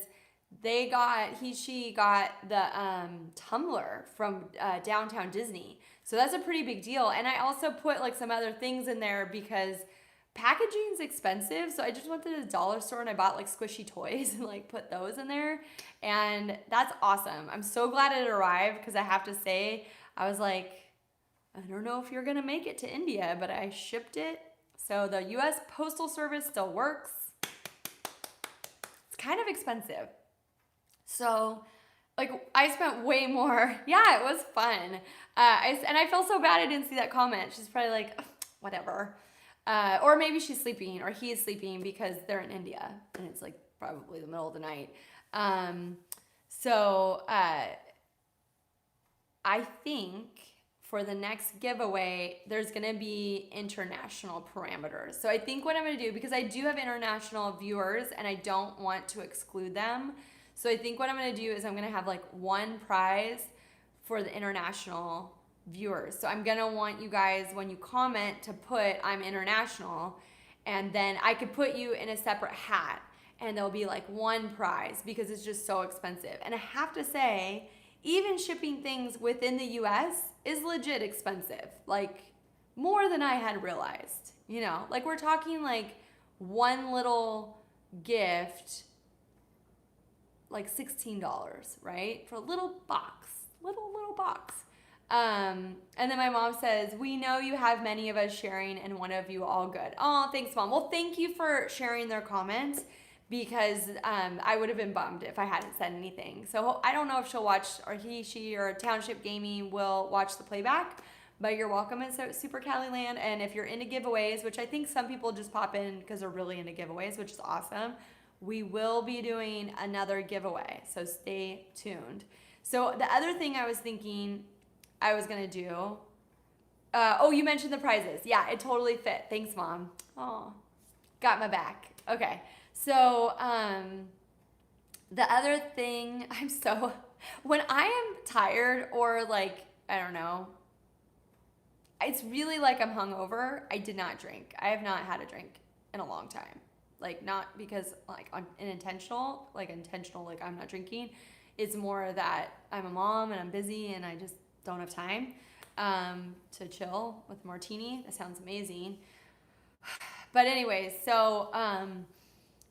she got the tumbler from Downtown Disney. So that's a pretty big deal. And I also put like some other things in there because packaging's expensive. So I just went to the dollar store and I bought like squishy toys and like put those in there. And that's awesome. I'm so glad it arrived because I have to say, I was like, I don't know if you're going to make it to India, but I shipped it. So the US Postal Service still works. It's kind of expensive. So, like, I spent way more. Yeah, it was fun. And I felt so bad I didn't see that comment. She's probably like, whatever. Or maybe she's sleeping or he is sleeping because they're in India and it's like probably the middle of the night. I think for the next giveaway, there's going to be international parameters. So I think what I'm going to do, because I do have international viewers and I don't want to exclude them. So I think what I'm going to do is I'm going to have like one prize for the international viewers. So I'm going to want you guys, when you comment, to put I'm international, and then I could put you in a separate hat and there'll be like one prize because it's just so expensive. And I have to say, even shipping things within the US is legit expensive, like more than I had realized. You know, like we're talking like one little gift, like $16, right? For a little box, little box. And then my mom says, we know you have many of us sharing and one of you all good. Oh, thanks, Mom. Well, thank you for sharing their comments because I would have been bummed if I hadn't said anything. So I don't know if she'll watch, or she, or Township Gaming will watch the playback, but you're welcome in Super Cali Land. And if you're into giveaways, which I think some people just pop in because they're really into giveaways, which is awesome, we will be doing another giveaway. So stay tuned. So the other thing I was thinking I was going to do, you mentioned the prizes. Yeah, it totally fit. Thanks, Mom. Oh, got my back. Okay. So, the other thing, when I am tired or like, I don't know, it's really like I'm hungover. I did not drink. I have not had a drink in a long time. Like, not because like intentional, like I'm not drinking. It's more that I'm a mom and I'm busy and I just don't have time to chill with a martini. That sounds amazing. But anyways, so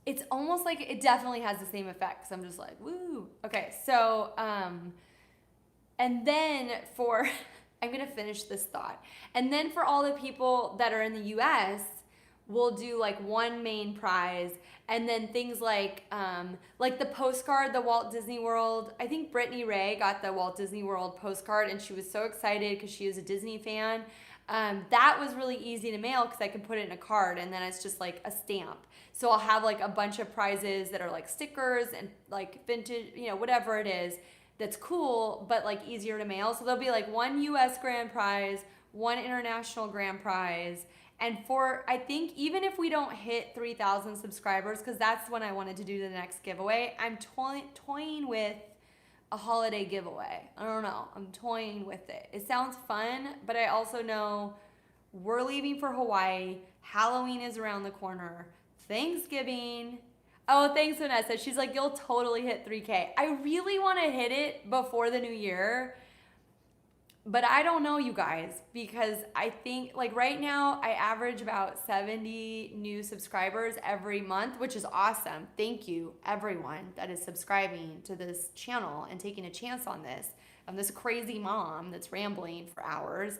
it's almost like it definitely has the same effect. So I'm just like, woo. Okay, so and then I'm gonna finish this thought. And then for all the people that are in the US, we'll do like one main prize, and then things like the postcard, the Walt Disney World. I think Brittany Ray got the Walt Disney World postcard, and she was so excited because she is a Disney fan. That was really easy to mail because I could put it in a card, and then it's just like a stamp. So I'll have like a bunch of prizes that are like stickers and like vintage, whatever it is that's cool, but like easier to mail. So there'll be like one US grand prize, one international grand prize. And I think even if we don't hit 3,000 subscribers, because that's when I wanted to do the next giveaway, I'm toying with a holiday giveaway. I don't know. I'm toying with it. It sounds fun, but I also know we're leaving for Hawaii. Halloween is around the corner. Thanksgiving. Oh, thanks, Vanessa. She's like, you'll totally hit 3K. I really want to hit it before the new year. But I don't know, you guys, because I think like right now I average about 70 new subscribers every month, which is awesome. Thank you, everyone that is subscribing to this channel and taking a chance on this. I'm this crazy mom that's rambling for hours.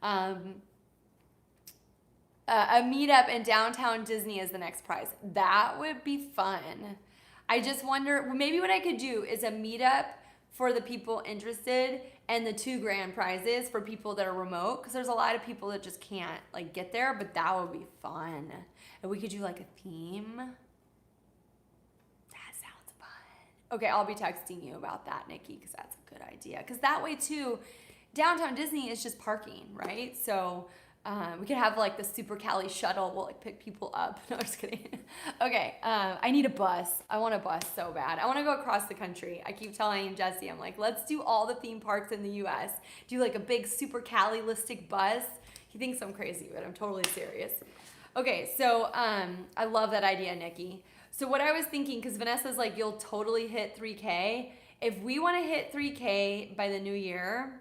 A meetup in downtown Disney is the next prize. That would be fun. I just wonder, maybe what I could do is a meetup for the people interested, and the 2 grand prizes for people that are remote, because there's a lot of people that just can't like get there, but that would be fun. And we could do like a theme. That sounds fun. Okay, I'll be texting you about that, Nikki, because that's a good idea. Because that way too, downtown Disney is just parking, right? So we could have like the Super Cali shuttle. We'll like pick people up. No, I'm just kidding. Okay, I need a bus. I want a bus so bad. I want to go across the country. I keep telling Jesse, I'm like, let's do all the theme parks in the U.S. Do like a big Super Cali-listic bus. He thinks I'm crazy, but I'm totally serious. Okay, so I love that idea, Nikki. So what I was thinking, because Vanessa's like, you'll totally hit 3K. If we want to hit 3K by the new year,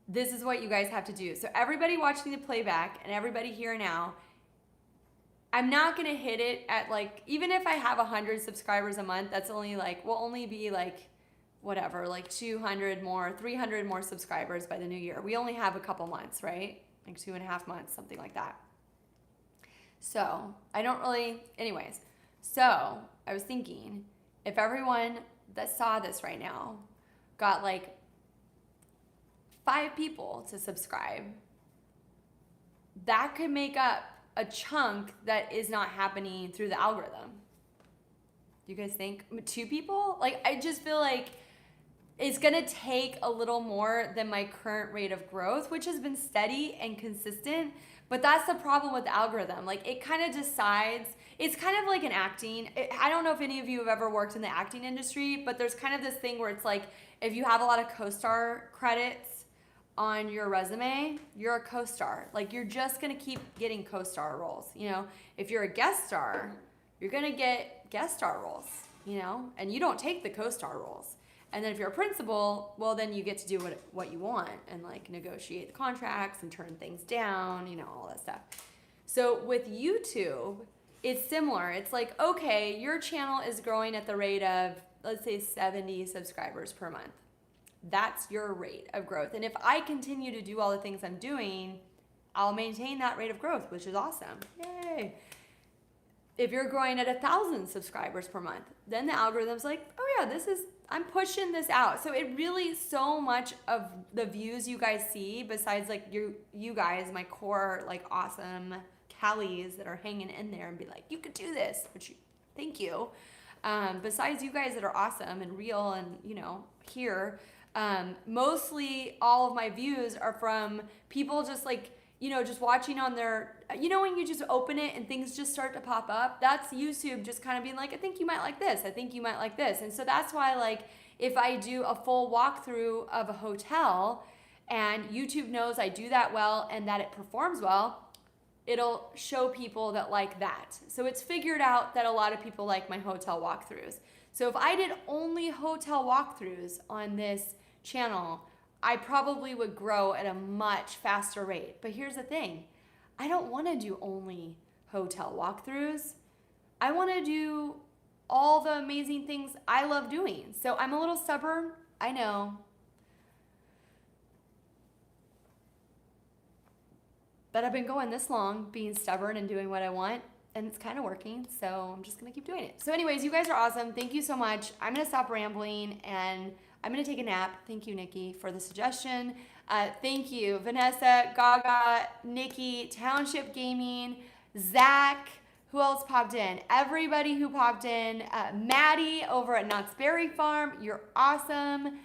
this is what you guys have to do. So everybody watching the playback and everybody here now, I'm not going to hit it at like, even if I have 100 subscribers a month, that's only like, we'll only be like, whatever, like 200 more, 300 more subscribers by the new year. We only have a couple months, right? Like 2.5 months, something like that. So I don't really, anyways. So I was thinking, if everyone that saw this right now got like 5 people to subscribe, that could make up a chunk that is not happening through the algorithm. Do you guys think? 2 people? Like, I just feel like it's gonna take a little more than my current rate of growth, which has been steady and consistent. But that's the problem with the algorithm. Like, it kind of decides, it's kind of like an acting. I don't know if any of you have ever worked in the acting industry, but there's kind of this thing where it's like, if you have a lot of co-star credits on your resume, you're a co-star. Like, you're just gonna keep getting co-star roles. You know, if you're a guest star, you're gonna get guest star roles, you know, and you don't take the co-star roles. And then if you're a principal, well, then you get to do what you want and like negotiate the contracts and turn things down, you know, all that stuff. So with YouTube, it's similar. It's like, okay, your channel is growing at the rate of, let's say 70 subscribers per month. That's your rate of growth. And if I continue to do all the things I'm doing, I'll maintain that rate of growth, which is awesome. Yay. If you're growing at 1,000 subscribers per month, then the algorithm's like, oh yeah, I'm pushing this out. So it really, so much of the views you guys see, besides like you guys, my core, like awesome Callies that are hanging in there and be like, you could do this, which thank you. Besides you guys that are awesome and real and, you know, here, mostly all of my views are from people just like, you know, just watching on their, you know, when you just open it and things just start to pop up, that's YouTube just kind of being like, I think you might like this. I think you might like this. And so that's why, like, if I do a full walkthrough of a hotel and YouTube knows I do that well and that it performs well, it'll show people that like that. So it's figured out that a lot of people like my hotel walkthroughs. So if I did only hotel walkthroughs on this channel, I probably would grow at a much faster rate. But here's the thing. I don't want to do only hotel walkthroughs. I want to do all the amazing things I love doing. So I'm a little stubborn, I know. But I've been going this long, being stubborn and doing what I want, and it's kind of working, so I'm just going to keep doing it. So anyways, you guys are awesome. Thank you so much. I'm going to stop rambling, and I'm going to take a nap. Thank you, Nikki, for the suggestion. Thank you, Vanessa, Gaga, Nikki, Township Gaming, Zach. Who else popped in? Everybody who popped in. Maddie over at Knott's Berry Farm. You're awesome.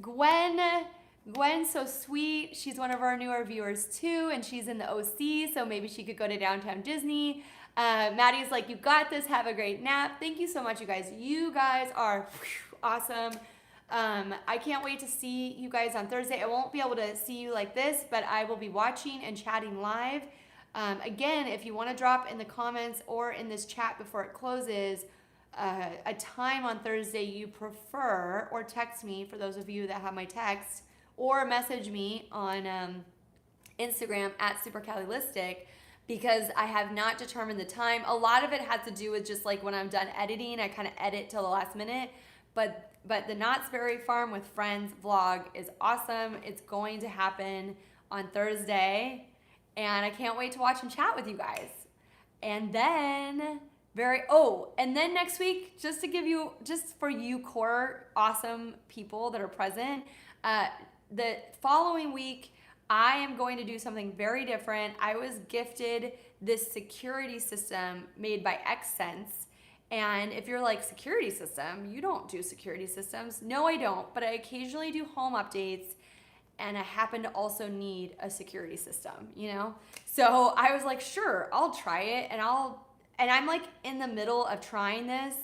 Gwen's so sweet. She's one of our newer viewers too, and she's in the OC, so maybe she could go to Downtown Disney. Maddie's like, you got this. Have a great nap. Thank you so much, you guys. You guys are awesome. I can't wait to see you guys on Thursday. I won't be able to see you like this, but I will be watching and chatting live. Again, if you want to drop in the comments or in this chat before it closes a time on Thursday you prefer, or text me for those of you that have my text, or message me on Instagram at supercalilistic, because I have not determined the time. A lot of it has to do with just like when I'm done editing, I kind of edit till the last minute. But the Knott's Berry Farm with Friends vlog is awesome. It's going to happen on Thursday, and I can't wait to watch and chat with you guys. And then and then next week, just for you core awesome people that are present, The following week, I am going to do something very different. I was gifted this security system made by Xsense. And if you're like, security system, you don't do security systems. No, I don't, but I occasionally do home updates, and I happen to also need a security system, you know? So I was like, sure, I'll try it, and I'm like in the middle of trying this,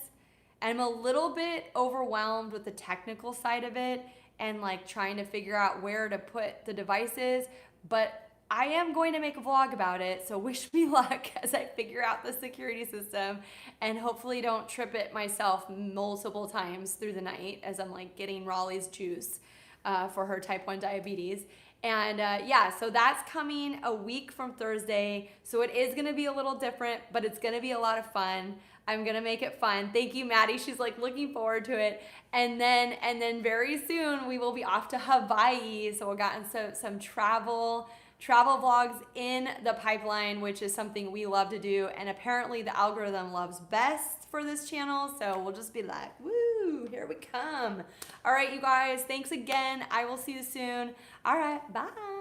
and I'm a little bit overwhelmed with the technical side of it and like trying to figure out where to put the devices, but I am going to make a vlog about it, so wish me luck as I figure out the security system and hopefully don't trip it myself multiple times through the night as I'm like getting Raleigh's juice for her type 1 diabetes. And yeah, so that's coming a week from Thursday. So it is gonna be a little different, but it's gonna be a lot of fun. I'm gonna make it fun. Thank you, Maddie. She's like looking forward to it. And then very soon we will be off to Hawaii. So we've gotten some travel vlogs in the pipeline, which is something we love to do. And apparently the algorithm loves best for this channel. So we'll just be like, woo, here we come. All right, you guys, thanks again. I will see you soon. All right, bye.